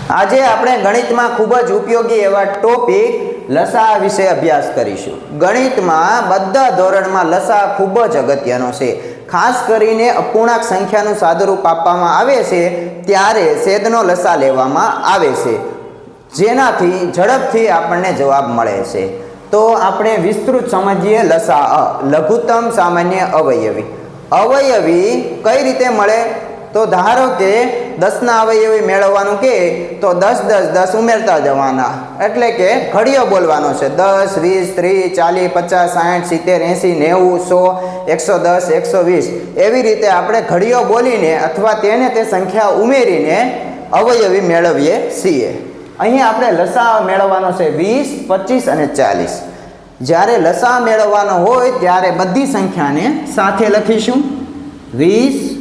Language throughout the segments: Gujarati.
આજે આપણે ગણિતમાં ખૂબ જ ઉપયોગી એવા ટોપિક લસા વિશે અભ્યાસ કરીશું। ગણિતમાં બધા ધોરણમાં લસા ખૂબ જ અગત્યનો છે। ખાસ કરીને અપૂર્ણાંક સંખ્યાનું સાદુરૂપ આપવામાં આવે છે ત્યારે છેદનો લસા લેવામાં આવે છે, જેનાથી ઝડપથી આપણને જવાબ મળે છે। તો આપણે વિસ્તૃત સમજીએ લસા, લઘુત્તમ સામાન્ય અવયવી। અવયવી કઈ રીતે મળે? તો ધારો કે 10 ના અવયવી મેળવવાનું કે તો 10 10 10 ઉમેરતા જવાના, એટલે કે ઘડિયો બોલવાનો છે 10 20 30 40 50 60 70 80 90 100 110 120 એવી રીતે આપણે ઘડિયો બોલીને અથવા તેને તે સંખ્યા ઉમેરીને અવયવી મેળવીએ છીએ। અહીં આપણે લસા મેળવવાનો છે 20 25 અને 40। જ્યારે લસા મેળવવાનો હોય ત્યારે બધી સંખ્યાને સાથે લખીશું 20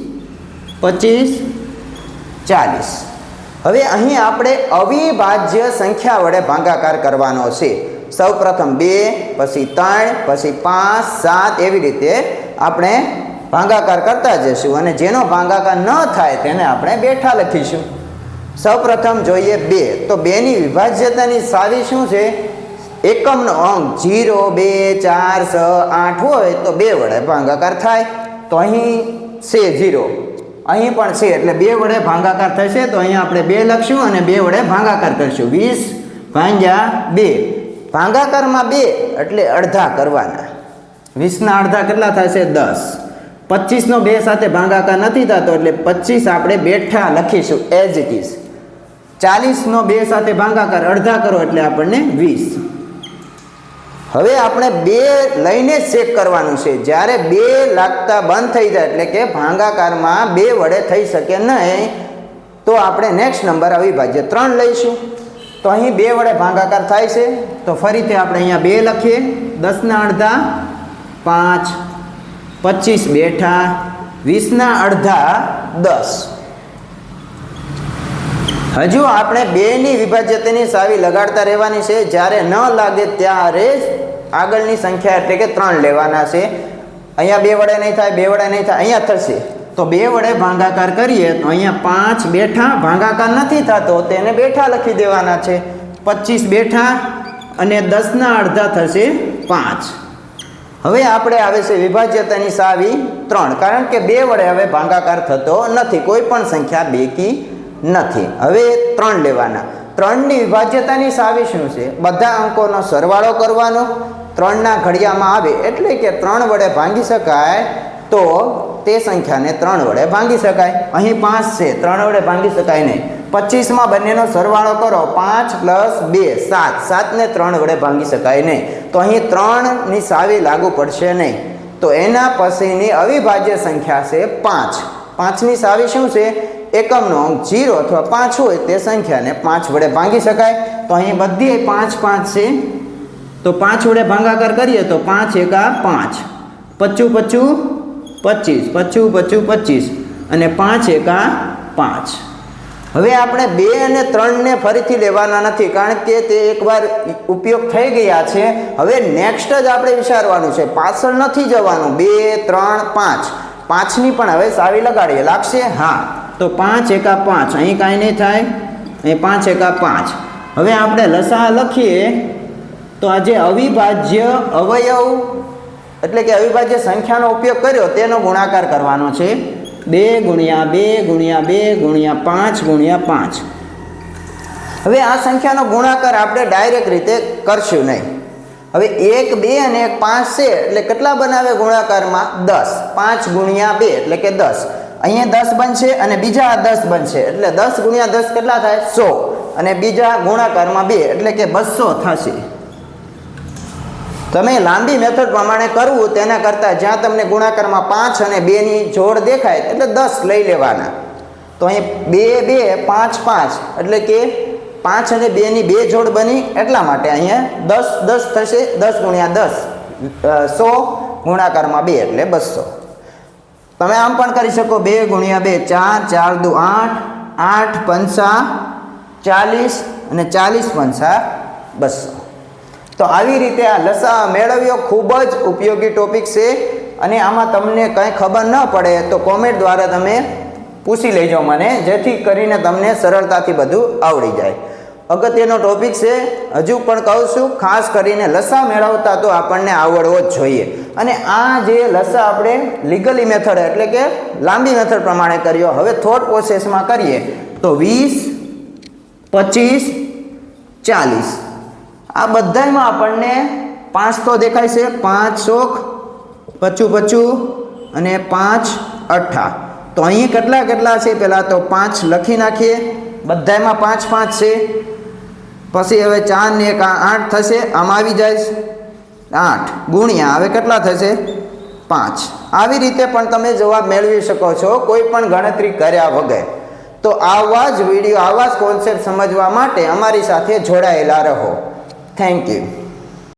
25 40। હવે અહીં આપણે અવિભાજ્ય સંખ્યા વડે ભાગાકાર કરવાનો છે। સૌપ્રથમ 2, પછી 3, પછી 5, 7 એવી રીતે આપણે ભાગાકાર કરતા જઈશું અને જેનો ભાગાકાર ન થાય તેને આપણે બેઠા લખીશું। સૌપ્રથમ જોઈએ 2, તો 2 ની વિભાજ્યતાની ચાવી શું છે? એકમનો અંક 0 2 4 6 8 હોય તો 2 વડે ભાગાકાર થાય, તો અહીં છે 0, અહીં પણ છે એટલે 2 વડે ભાગાકાર થશે, તો અહીં આપણે 2 લખશું અને 2 વડે ભાગાકાર કરશું। 20 ભાગ્યા 2, ભાગાકારમાં 2 એટલે અડધા કરવાના। 20 ના અડધા કેટલા થશે? 10। 25 નો 2 સાથે ભાગાકાર નથી થતો એટલે 25 આપણે બેઠા લખીશું એઝ ઇટ ઇઝ। 40 નો 2 સાથે ભાગાકાર અડધા કરો એટલે આપણને 20। હવે આપણે 2 લઈને ચેક કરવાનું છે। જ્યારે 2 લાગતા બંધ થઈ જાય એટલે કે ભાગાકારમાં 2 વડે થઈ શકે નહીં તો આપણે નેક્સ્ટ નંબર અવિભાજ્ય 3 લઈશું। તો અહીં 2 વડે ભાગાકાર થાય છે, તો ફરીથી આપણે અહીંયા 2 લખીએ। 10 ના અડધા 5, 25 બેઠા, 20 ના અડધા 10। હજુ આપણે 2 ની વિભાજ્યતાની ચાવી લગાડતા રહેવાની છે। જ્યારે ન લાગે ત્યારે આગળની સંખ્યા એટલે કે 3 લેવાના છે। અહીંયા 2 વડે નહીં થાય, 2 વડે નહીં થાય, અહીંયા થશે તો 2 વડે ભાગાકાર કરીએ તો અહીંયા 5 બેઠા, ભાગાકાર નથી થતો તેને બેઠા લખી દેવાના છે। 25 બેઠા અને 10 ના અડધા થશે 5। હવે આપણે આવે છે વિભાજ્યતાની ચાવી 3, કારણ કે 2 વડે હવે ભાગાકાર થતો નથી, કોઈ પણ સંખ્યા બેકી નથી। હવે 3 લેવાના। 3 ની વિભાજ્યતાની ચાવી શું છે? બધા અંકોનો સરવાળો કરવાનો, 3 ના ઘડિયામાં આવે એટલે કે 3 વડે ભાંગી શકાય તો તે સંખ્યાને 3 વડે ભાંગી શકાય। અહીં 5 છે, 3 વડે ભાંગી શકાય નહીં। 25 માં બંનેનો સરવાળો કરો, 5 + 2 7, 7 ને 3 વડે ભાંગી શકાય નહીં, તો અહીં 3 ની ચાવી લાગુ પડશે નહીં। તો એના પછીની અવિભાજ્ય સંખ્યા છે 5। 5 ની ચાવી શું છે? એકમનો અંક 0 અથવા 5 હોય તે સંખ્યાને 5 વડે ભાંગી શકાય, તો અહીં બધી 5 5 છે, તો 5 વડે ભાગાકાર કરીએ તો 5 એકા 5, 25 25 25 25 25 અને 5 એકા 5। હવે આપણે 2 અને 3 ને ફરીથી લેવાના નથી, કારણ કે તે એકવાર ઉપયોગ થઈ ગયા છે। હવે નેક્સ્ટ જ આપણે વિચારવાનું છે, પાછળ નથી જવાનું। 2 3 5, 5 ની પણ હવે ચાવી લગાડીએ, લાગશે? હા, તો 5 એકા 5, અહીં કાંઈ નહીં થાય, અહીં 5 એકા 5। હવે આપણે લસા લખીએ તો આ જે અવિભાજ્ય અવયવ એટલે કે અવિભાજ્ય સંખ્યાનો ઉપયોગ કર્યો તેનો ગુણાકાર કરવાનો છે। 2 ગુણ્યા 2 ગુણ્યા 2 ગુણ્યા 5 ગુણ્યા 5। હવે આ સંખ્યાનો ગુણાકાર આપણે ડાયરેક્ટ રીતે કરશું નહીં। હવે 1 2 અને 1 5 છે એટલે કેટલા બનાવે ગુણાકારમાં? 10। 5 ગુણ્યા 2 એટલે કે 10, અહીંયા 10 બનશે અને બીજા 10 બનશે એટલે 10 ગુણ્યા 10 કેટલા થાય? 100, અને બીજા ગુણાકારમાં 2 એટલે કે 200 થશે। તમે લાંબી મેથડ પ્રમાણે કરવું તેના કરતાં જ્યાં તમને ગુણાકારમાં 5 અને 2 ની જોડ દેખાય એટલે 10 લઈ લેવાના। તો અહીં 2 2 5 5 એટલે કે 5 અને 2 ની 2 જોડ બની, એટલા માટે અહીંયા 10 10 થશે। 10 ગુણ્યા 10 100, ગુણાકારમાં 2 એટલે 200। તમે આમ પણ કરી શકો, 2 ગુણ્યા 2 4, 4 દુ 8, 8 પંચા 40 અને 40 પંચા 200। તો આવી રીતે આ લસા મેળવ્યો ખૂબ જ ઉપયોગી ટોપિક છે, અને આમાં તમને કંઈ ખબર ન પડે તો કોમેન્ટ દ્વારા તમે પૂછી લેજો મને, જેથી કરીને તમને સરળતાથી બધું આવડી જાય. અગત્યનો ટોપિક છે, હજુ પણ કહું છું, ખાસ કરીને લસા મેળવતા તો આપણને આવડવો જ જોઈએ. અને આ જે લસા આપણે લીગલી મેથડ એટલે કે લાંબી મેથડ પ્રમાણે કર્યો. હવે થોટ પ્રોસેસમાં કરીએ તો 20, 25, 40 આ બધામાં આપણને 5 તો દેખાય છે. 5 ચોક 25 અને 5 8. તો અહીં કેટલા છે? પહેલાં તો 5 લખી નાખીએ. બધામાં 5 5 છે. પછી હવે 4 ને 1 8 થશે. આમાં આવી જાય 8 ગુણ્યા હવે કેટલા થશે? 5. આવી રીતે પણ તમે જવાબ મેળવી શકો છો, કોઈ પણ ગણતરી કર્યા વગર. તો આવા જ વિડીયો, આવા જ કોન્સેપ્ટ સમજવા માટે અમારી સાથે જોડાયેલા રહો. Thank you.